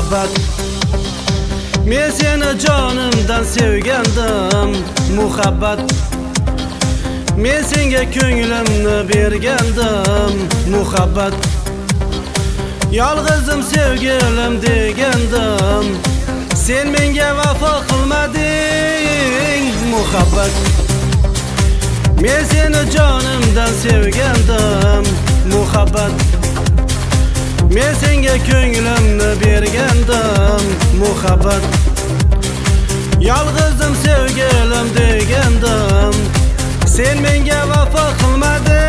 muhabbat. Men seni jonimdan sevgandim muhabbat. Men senga ko'nglimni bergandim muhabbat. Yolg'izim sevgilim degandim, sen menga vafo qilmading muhabbat. Men seni jonimdan sevgandim muhabbat. Men senga ko'nglimni bergandim muhabbat. Yolg'izim sevgilim degandim, sen menga vafo qilmading.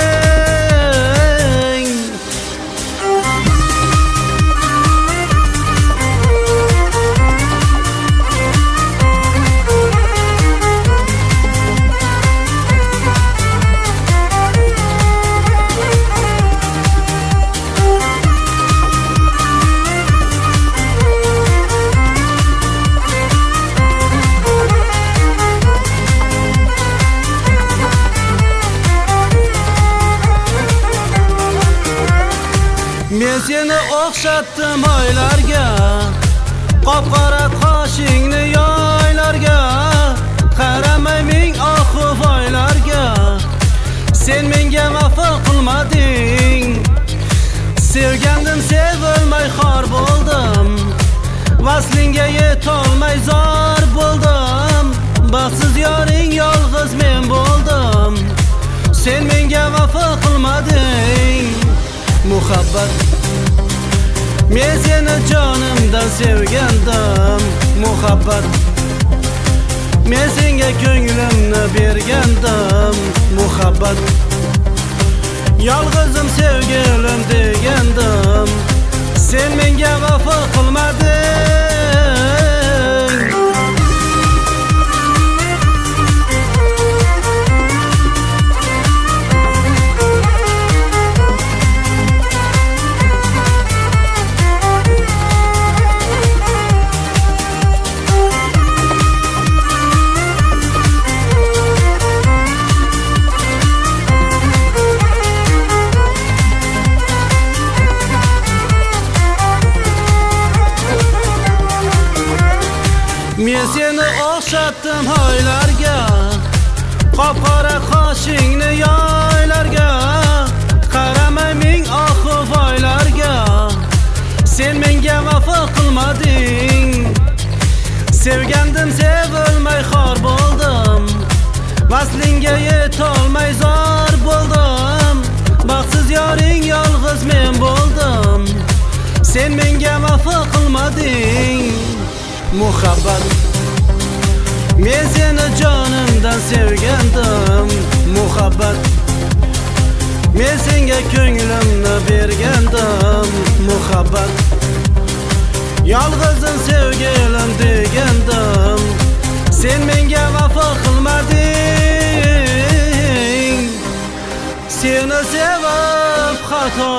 Men seni o'xshatdim oylarga, qop-qora qoshingni yoylarga. Qaramay ming ohu voylarga, sen menga vafo qilmading. Sevgandim, sevilmay xor bo'ldim, vaslingga yetolmay zor bo'ldim. Baxtsiz yoring, yolg'iz men bo'ldim, sen menga vafo qilmading muhabbat. Men seni jonimdan sevgandim muhabbat. Men senga ko'nglimni bergandim muhabbat. Yolg'izim sevgilim degandim, sen menga vafo qilmading. Men seni o'xshatdim oylarga, qop-qora qoshingni yoylarga. Qaramay ming ohu voylarga, sen menga vafo qilmading. Sevgandim, sevilmay xor bo'ldim, vaslingga yetolmay zor bo'ldim. Baxtsiz yoring, yolg'iz men bo'ldim, sen menga vafo qilmading muhabbat. Men seni jonimdan sevgandim muhabbat. Men senga ko'nglimni bergandim muhabbat. Yolg'izim sevgilim degandim, sen menga vafo qilmading. Seni sevib xato